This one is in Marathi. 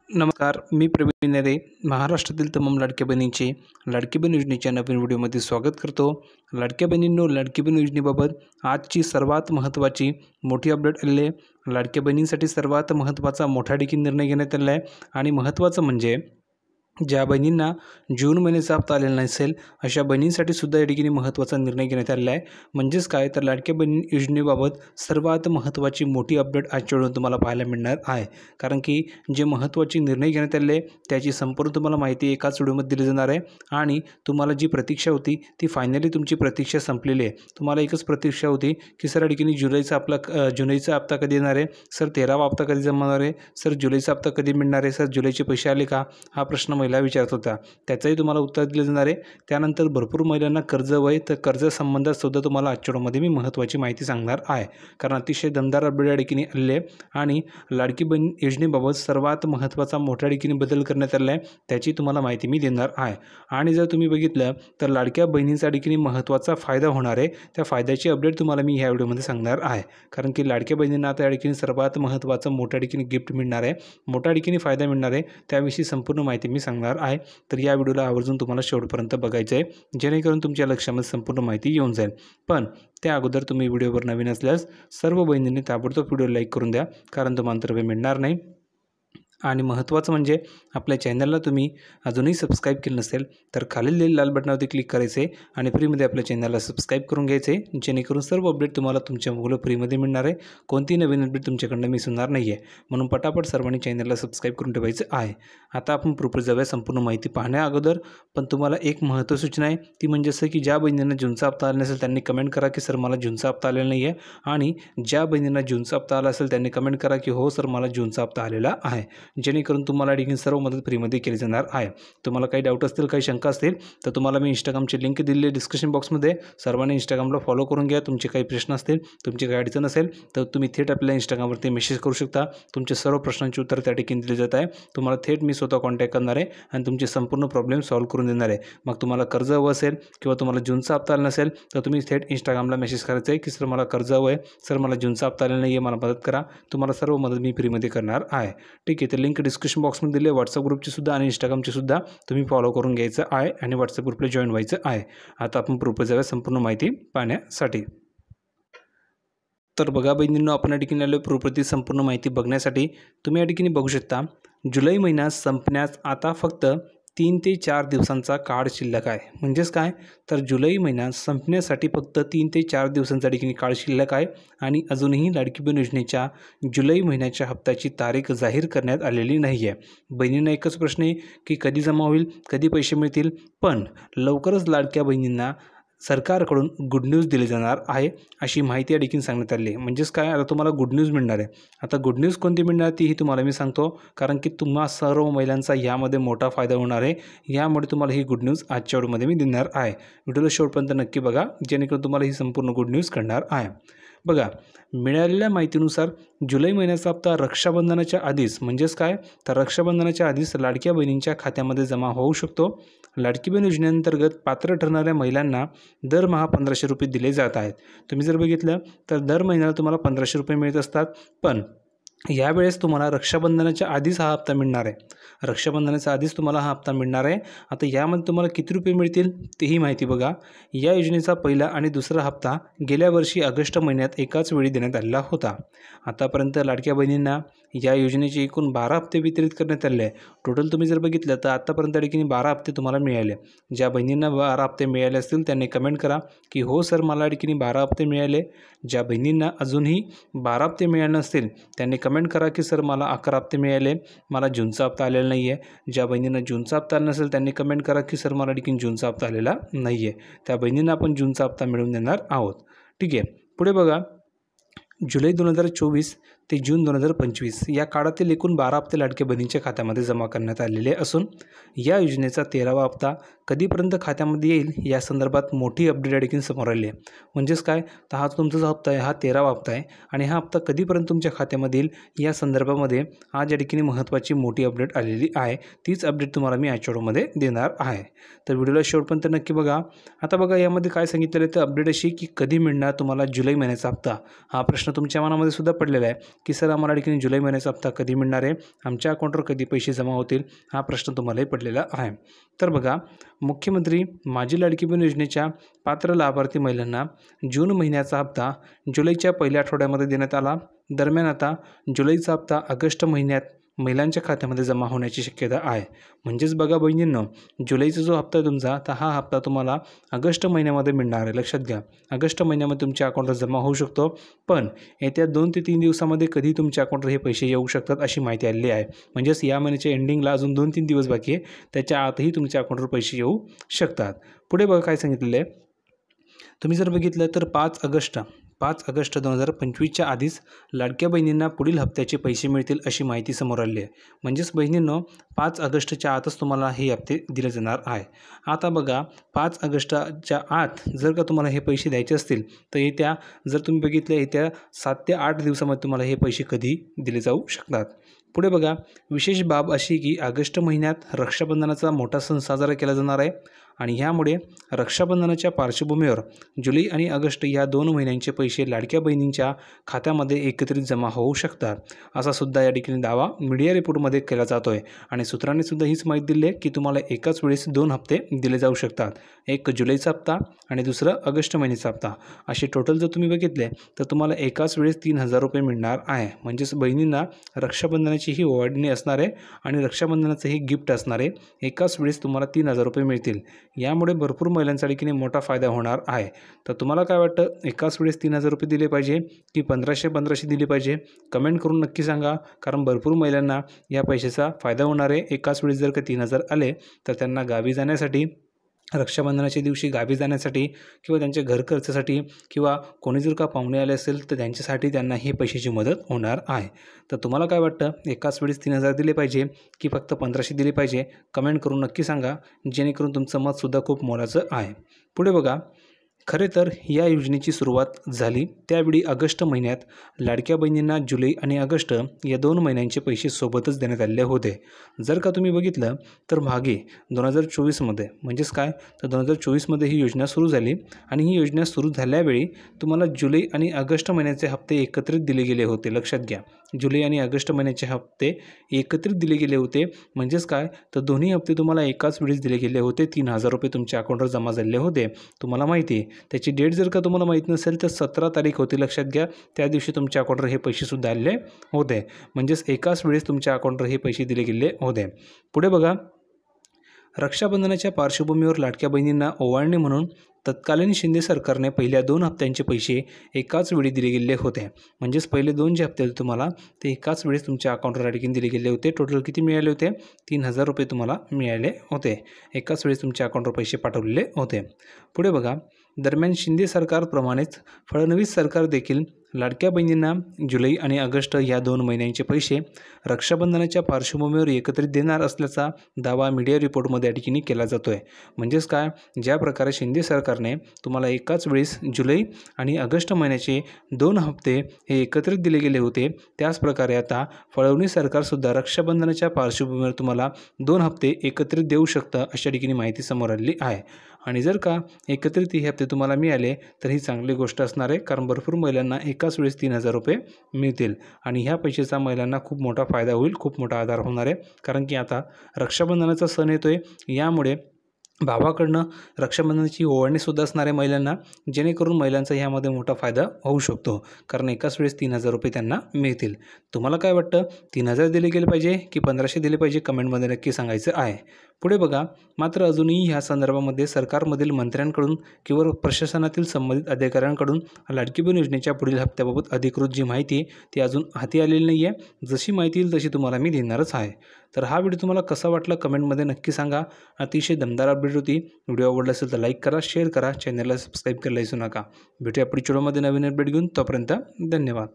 नमस्कार, मी प्रवीण नरे. महाराष्ट्रातील तमाम लाडक्या बहिणींचे लाडकी बहीण योजनेच्या नवीन व्हिडिओमध्ये स्वागत करतो. लाडक्या बहिणींनो, लाडकी बहीण योजनेबाबत आजची सर्वात महत्त्वाची मोठी अपडेट आलेली आहे. लाडक्या बहिणींसाठी सर्वात महत्त्वाचा मोठा देखील निर्णय घेण्यात आलेला आहे आणि महत्त्वाचं म्हणजे ज्या बहिणींना जून महिन्याचा हप्ता आलेला नसेल अशा बहिणींसाठी सुद्धा या ठिकाणी महत्त्वाचा निर्णय घेण्यात आलेला आहे. म्हणजेच काय तर लाडक्या बहीण योजनेबाबत सर्वात महत्त्वाची मोठी अपडेट आजच्या व्हिडिओत तुम्हाला पाहायला मिळणार आहे. कारण की जे महत्त्वाचे निर्णय घेण्यात आलेले आहे त्याची संपूर्ण तुम्हाला माहिती एकाच व्हिडिओमध्ये दिली जाणार आहे आणि तुम्हाला जी प्रतीक्षा होती ती फायनली तुमची प्रतीक्षा संपलेली आहे. तुम्हाला एकच प्रतीक्षा होती की सर या ठिकाणी जुलैचा हप्ता कधी येणार आहे, सर 13वा हप्ता कधी जमा होणार आहे, सर जुलैचा हप्ता कधी मिळणार आहे, सर जुलैचे पैसे आले का, हा प्रश्न महिला विचारत होता. त्याचंही तुम्हाला उत्तर दिलं जाणार आहे. त्यानंतर भरपूर महिलांना कर्ज वय तर कर्ज संबंधात सुद्धा तुम्हाला आजच्या व्हिडिओमध्ये मी महत्त्वाची माहिती सांगणार आहे. कारण अतिशय दमदार अपडेट या ठिकाणी आलेले आहे आणि लाडकी बहीण योजनेबाबत सर्वात महत्त्वाचा मोठ्या ठिकाणी बदल करण्यात आलेला आहे. त्याची तुम्हाला माहिती मी देणार आहे. आणि जर तुम्ही बघितलं तर लाडक्या बहिणींच्या ठिकाणी महत्त्वाचा फायदा होणार आहे. त्या फायद्याची अपडेट तुम्हाला मी ह्या व्हिडिओमध्ये सांगणार आहे. कारण की लाडक्या बहिणींना आता या ठिकाणी सर्वात महत्त्वाचं मोठ्या ठिकाणी गिफ्ट मिळणार आहे, मोठ्या ठिकाणी फायदा मिळणार आहे. त्याविषयी संपूर्ण माहिती मी सांगणार आहे. तर या व्हिडिओला आवर्जून तुम्हाला शेवटपर्यंत बघायचं आहे, जेणेकरून तुमच्या लक्षामध्ये संपूर्ण माहिती येऊन जाईल. पण त्या अगोदर तुम्ही व्हिडिओवर नवीन असल्यास सर्व बहिणींनी ताबडतोब व्हिडिओ लाईक करून द्या, कारण तुम्हाला अंतर्भय मिळणार नाही. आणि महत्त्वाचं म्हणजे आपल्या चॅनलला तुम्ही अजूनही सबस्क्राईब केलं नसेल तर खालील लाल बटनावरती क्लिक करायचे आणि फ्रीमध्ये आपल्या चॅनलला सबस्क्राईब करून घ्यायचे, जेणेकरून सर्व अपडेट तुम्हाला तुमच्या मोबाईलवर फ्रीमध्ये मिळणार आहे. कोणती नवीन अपडेट तुमच्याकडनं मिसणार नाही आहे. म्हणून पटापट सर्वांनी चॅनलला सबस्क्राईब करून ठेवायचं आहे. आता आपण प्रोपर जाऊया संपूर्ण माहिती पाहण्या अगोदर. पण तुम्हाला एक महत्त्वाची सूचना आहे, ती म्हणजे असं की ज्या बहिणींना जूनचा हप्ता आला नसेल त्यांनी कमेंट करा की सर मला जूनचा हप्ता आलेला नाही आहे. आणि ज्या बहिणींना जूनचा हप्ता आला असेल त्यांनी कमेंट करा की हो सर मला जूनचा हप्ता आलेला आहे, जेणेकरून तुम्हाला देखील सर्व मदत फ्रीमध्ये केली जाणार आहे. तुम्हाला काही डाऊट असतील, काही शंका असतील तर तुम्हाला मी इंस्टाग्रामची लिंक दिलेली आहे डिस्क्रिप्शन बॉक्समध्ये. सर्वांनी इंस्टाग्रामला फॉलो करून घ्या. तुमचे काही प्रश्न असतील, तुमची काही अडचण असेल तर तुम्ही थेट आपल्या इंस्टाग्रामवरती मेसेज करू शकता. तुमचे सर्व प्रश्नांची उत्तर त्या ठिकाणी दिली जात आहे. तुम्हाला थेट मी स्वतः कॉन्टॅक्ट करणार आहे आणि तुमचे संपूर्ण प्रॉब्लेम सॉल्व्ह करून देणार आहे. मग तुम्हाला कर्ज हवं असेल किंवा तुम्हाला जूनचा हप्ता आला नसेल तर तुम्ही थेट इंस्टाग्रामला मेसेज करायचं आहे की सर मला कर्ज हवं आहे, सर मला जूनचा हप्ता आलेला नाही आहे, मला मदत करा. तुम्हाला सर्व मदत मी फ्रीमध्ये करणार आहे. ठीक आहे, तर लिंक डिस्क्रिप्शन बॉक्समध्ये दिले. व्हॉट्सअप ग्रुपची सुद्धा आणि इंस्टाग्रामची सुद्धा तुम्ही फॉलो करून घ्यायचं आहे आणि व्हॉट्सअप ग्रुपला जॉईन व्हायचं आहे. आता आपण प्रोपर जाऊया संपूर्ण माहिती पाहण्यासाठी. तर बघा बहिणींनो, आपण या ठिकाणी आलो प्रोपरती संपूर्ण माहिती बघण्यासाठी. तुम्ही या ठिकाणी बघू शकता जुलै महिना संपण्यास आता फक्त 3 ते 4 दिवसांचा काळ शिल्लक आहे. म्हणजेच काय तर जुलै महिना संपण्यासाठी फक्त 3 ते 4 दिवसांचा ठिकाणी काळ शिल्लक आहे आणि अजूनही लाडकी बहीण योजनेच्या जुलै महिन्याच्या हप्त्याची तारीख जाहीर करण्यात आलेली नाही आहे. बहिणींना एकच प्रश्न आहे की कधी जमा होईल, कधी पैसे मिळतील. पण लवकरच लाडक्या बहिणींना सरकारकडून गुड न्यूज दिली जाणार आहे अशी माहिती या ठिकाणी सांगण्यात आली आहे. म्हणजेच काय, आता तुम्हाला गुड न्यूज मिळणार आहे. आता गुड न्यूज कोणती मिळणार तीही तुम्हाला मी सांगतो, कारण की तुम्हा सर्व महिलांचा यामध्ये मोठा फायदा होणार आहे. यामुळे तुम्हाला ही गुड न्यूज आजच्या व्हिडिओमध्ये मी देणार आहे. व्हिडिओला शेवटपर्यंत नक्की बघा, जेणेकरून तुम्हाला ही संपूर्ण गुड न्यूज कळणार आहे. बघा, मिळालेल्या माहितीनुसार जुलै महिन्याचा हप्ता रक्षाबंधनाच्या आधीच, म्हणजेच काय तर रक्षाबंधनाच्या आधीच लाडक्या बहिणींच्या खात्यामध्ये जमा होऊ शकतो. लाडकी बहीण योजनेअंतर्गत पात्र ठरणाऱ्या महिलांना दरमहा 1500 रुपये दिले जात आहेत. तुम्ही जर बघितलं तर दर महिन्याला तुम्हाला 1500 रुपये मिळत असतात. पण यावेळेस तुम्हाला रक्षाबंधनाच्या आधीच हा हप्ता मिळणार आहे. रक्षाबंधनाच्या आधीच तुम्हाला हा हप्ता मिळणार आहे. आता यामध्ये तुम्हाला किती रुपये मिळतील तेही माहिती बघा. या योजनेचा पहिला आणि दुसरा हप्ता गेल्या वर्षी ऑगस्ट महिन्यात एकाच वेळी देण्यात आलेला होता. आतापर्यंत लाडक्या बहिणींना या योजनेचे एकूण 12 हप्ते वितरित करण्यात आले आहे. टोटल तुम्ही जर बघितलं तर आतापर्यंत ठिकाणी 12 हप्ते तुम्हाला मिळाले. ज्या बहिणींना 12 हप्ते मिळाले असतील त्यांनी कमेंट करा की हो सर मला ठिकाणी 12 हप्ते मिळाले. ज्या बहिणींना अजूनही 12 हप्ते मिळाले नसतील त्यांनी कमेंट करा की सर मला 11 हप्ते मिळाले, मला जूनचा हप्ता आलेला नाही आहे. ज्या बहिणींना जूनचा हप्ता आला नसेल त्यांनी कमेंट करा की सर मला ठिकाणी जूनचा हप्ता आलेला नाही आहे. त्या बहिणींना आपण जूनचा हप्ता मिळवून देणार आहोत. ठीक आहे, पुढे बघा. जुलै 2024 ते जून 2025 या काळातील एकूण 12 हप्ते लाडक्या बहिणींच्या खात्यामध्ये जमा करण्यात आलेले असून या योजनेचा 13वा हप्ता कधीपर्यंत खात्यामध्ये येईल या संदर्भात मोठी अपडेट या ठिकाणी समोर आली आहे. म्हणजेच काय तर हा तुमचा जो हप्ता आहे हा 13वा हप्ता आहे आणि हा हप्ता कधीपर्यंत तुमच्या खात्यामध्ये येईल या संदर्भामध्ये आज या ठिकाणी महत्त्वाची मोठी अपडेट आलेली आहे. तीच अपडेट तुम्हाला मी आजच्या व्हिडिओमध्ये देणार आहे. तर व्हिडिओला शेवटपर्यंत नक्की बघा. आता बघा यामध्ये काय सांगितलेलं आहे तर अपडेट अशी की कधी मिळणार तुम्हाला जुलै महिन्याचा हप्ता, हा प्रश्न तुमच्या मनामध्ये सुद्धा पडलेला आहे. की सर आम्हाला ठिकाणी जुलै महिन्याचा हप्ता कधी मिळणार आहे, आमच्या अकाउंटवर कधी पैसे जमा होतील, हा प्रश्न तुम्हालाही पडलेला आहे. तर बघा, मुख्यमंत्री माझी लाडकी बहीण योजनेच्या पात्र लाभार्थी महिलांना जून महिन्याचा हप्ता जुलैच्या पहिल्या आठवड्यामध्ये देण्यात आला. दरम्यान आता जुलैचा हप्ता ऑगस्ट महिन्यात महिलांच्या खात्यामध्ये जमा होण्याची शक्यता आहे. म्हणजेच बघा बहिणींनो, जुलैचा जो हप्ता आहे तुमचा, तर हा हप्ता तुम्हाला ऑगस्ट महिन्यामध्ये मिळणार आहे. लक्षात घ्या, ऑगस्ट महिन्यामध्ये तुमच्या अकाउंटवर जमा होऊ शकतो, पण येत्या 2 ते 3 दिवसामध्ये कधी तुमच्या अकाउंटवर हे पैसे येऊ शकतात अशी माहिती आलेली आहे. म्हणजेच या महिन्याच्या एंडिंगला अजून 2-3 दिवस बाकी आहे, त्याच्या आतही तुमच्या अकाउंटवर पैसे येऊ शकतात. पुढे बघा काय सांगितलेलं आहे. तुम्ही जर बघितलं तर 5 ऑगस्ट 2025च्या आधीच लाडक्या बहिणींना पुढील हप्त्याचे पैसे मिळतील अशी माहिती समोर आली आहे. म्हणजेच बहिणींनो, 5 ऑगस्टच्या आतच तुम्हाला हे हप्ते दिले जाणार आहे. आता बघा, 5 ऑगस्टच्या आत जर का तुम्हाला हे पैसे द्यायचे असतील तर जर तुम्ही बघितलं येत्या 7 ते 8 दिवसामध्ये तुम्हाला हे पैसे कधी दिले जाऊ शकतात. पुढे बघा, विशेष बाब अशी की ऑगस्ट महिन्यात रक्षाबंधनाचा मोठा सण साजरा केला जाणार आहे आणि ह्यामुळे रक्षाबंधनाच्या पार्श्वभूमीवर जुलै आणि ऑगस्ट या 2 महिन्यांचे पैसे लाडक्या बहिणींच्या खात्यामध्ये एकत्रित जमा होऊ शकतात, असा सुद्धा या ठिकाणी दावा मीडिया रिपोर्टमध्ये केला जातो आहे. आणि सूत्रांनी सुद्धा हीच माहिती दिली आहे की तुम्हाला एकाच वेळेस 2 हप्ते दिले जाऊ शकतात, एक जुलैचा हप्ता आणि दुसरं ऑगस्ट महिन्याचा हप्ता. असे टोटल जर तुम्ही बघितले तर तुम्हाला एकाच वेळेस 3,000 रुपये मिळणार आहे. म्हणजेच बहिणींना रक्षाबंधनाची ही ओवाळणी असणार आहे आणि रक्षाबंधनाचं हे गिफ्ट असणार आहे. एकाच वेळेस तुम्हाला 3,000 रुपये मिळतील. यामुळे भरपूर महिलांसाठी की मोठा फायदा होणार आहे. तर तुम्हाला काय वाटतं, एकाच वेळेस 3,000 रुपये दिले पाहिजे की 1,500 दिले पाहिजे? कमेंट करून नक्की सांगा, कारण भरपूर महिलांना या पैशाचा फायदा होणार आहे. एकाच वेळेस जर का 3,000 आले तर त्यांना गावी जाण्यासाठी, रक्षाबंधनाच्या दिवशी गावी जाण्यासाठी किंवा त्यांच्या घर खर्चासाठी किंवा कोणी जर का पाहुणे आले असेल तर त्यांच्यासाठी त्यांना ही पैशाची मदत होणार आहे. तर तुम्हाला काय वाटतं, एकाच वेळेस 3,000 दिले पाहिजे की फक्त 1,500 दिले पाहिजे? कमेंट करून नक्की सांगा, जेणेकरून तुमचं मतसुद्धा खूप मोलाचं आहे. पुढे बघा, खरे तर या योजनेची सुरुवात झाली त्यावेळी ऑगस्ट महिन्यात लाडक्या बहिणींना जुलै आणि ऑगस्ट या 2 महिन्यांचे पैसे सोबतच देण्यात आलेले होते. जर का तुम्ही बघितलं तर मागे 2024मध्ये, म्हणजेच काय तर 2024मध्ये ही योजना सुरू झाली आणि ही योजना सुरू झाल्यावेळी तुम्हाला जुलै आणि ऑगस्ट महिन्याचे हप्ते एकत्रित दिले गेले होते. लक्षात घ्या, जुलै आणि ऑगस्ट महिन्याचे हप्ते एकत्रित दिले गेले होते. म्हणजेच काय तर दोन्ही हप्ते तुम्हाला एकाच वेळेस दिले गेले होते. 3,000 रुपये तुमच्या अकाउंटवर जमा झालेले होते. तुम्हाला माहिती आहे, त्याची डेट जर का तुम्हाला माहीत नसेल तर 17 तारीख होती. लक्षात घ्या, त्या दिवशी तुमच्या अकाउंटवर हे पैसेसुद्धा आलेले होते. म्हणजेच एकाच वेळेस तुमच्या अकाउंटवर हे पैसे दिले गेले होते. पुढे बघा, रक्षाबंधनाच्या पार्श्वभूमीवर लाडक्या बहिणींना ओवाळणी म्हणून तत्कालीन शिंदे सरकारने पहिल्या 2 हप्त्यांचे पैसे एकाच वेळी दिले गेले होते. म्हणजेच पहिले 2 जे हप्ते होते तुम्हाला ते एकाच वेळेस तुमच्या अकाउंटवर आणखीन दिले गेले होते. टोटल किती मिळाले होते? 3,000 रुपये तुम्हाला मिळाले होते. एकाच वेळेस तुमच्या अकाउंटवर पैसे पाठवलेले होते. पुढे बघा, दरम्यान शिंदे सरकारप्रमाणेच फडणवीस सरकार देखील लाडक्या बहिणींना जुलै आणि ऑगस्ट या 2 महिन्यांचे पैसे रक्षाबंधनाच्या पार्श्वभूमीवर एकत्रित देणार असल्याचा दावा मीडिया रिपोर्टमध्ये या ठिकाणी केला जातो आहे. म्हणजेच काय, ज्या प्रकारे शिंदे सरकारने तुम्हाला एकाच वेळेस जुलै आणि ऑगस्ट महिन्याचे 2 हप्ते हे एकत्रित दिले गेले होते, त्याच प्रकारे आता फडणवीस सरकारसुद्धा रक्षाबंधनाच्या पार्श्वभूमीवर तुम्हाला 2 हप्ते एकत्रित देऊ शकतं, अशा ठिकाणी माहिती समोर आलेली आहे. आणि जर का एकत्रित हे हप्ते तुम्हाला मिळाले तर ही चांगली गोष्ट असणार आहे, कारण भरपूर महिलांना एकाच वेळेस 3,000 रुपये मिळतील आणि ह्या पैशाचा महिलांना खूप मोठा फायदा होईल, खूप मोठा आधार होणार आहे. कारण की आता रक्षाबंधनाचा सण येतो आहे, यामुळे भावाकडनं रक्षाबंधनाची ओवाळणीसुद्धा असणार आहे महिलांना, जेणेकरून महिलांचा ह्यामध्ये मोठा फायदा होऊ शकतो, कारण एकाच वेळेस 3,000 रुपये त्यांना मिळतील. तुम्हाला काय वाटतं, 3,000 दिले गेले पाहिजे की 1,500 दिले पाहिजे? कमेंटमध्ये नक्की सांगायचं आहे. पुढे बघा, मात्र अजूनही ह्या संदर्भामध्ये सरकारमधील मंत्र्यांकडून किंवा प्रशासनातील संबंधित अधिकाऱ्यांकडून लाडकी बहीण योजनेच्या पुढील हप्त्याबाबत अधिकृत जी माहिती आहे ती अजून हाती आलेली नाही आहे. जशी माहिती येईल तशी तुम्हाला मी देणारच आहे. तर हा व्हिडिओ तुम्हाला कसा वाटला कमेंटमध्ये नक्की सांगा. अतिशय दमदार अपडेट होती. व्हिडिओ आवडला असेल तर लाईक करा, शेअर करा, चॅनलला सबस्क्राईब करायला विसरू नका. भेटूया पुढच्या व्हिडिओमध्ये नवीन अपडेट घेऊन. तोपर्यंत धन्यवाद.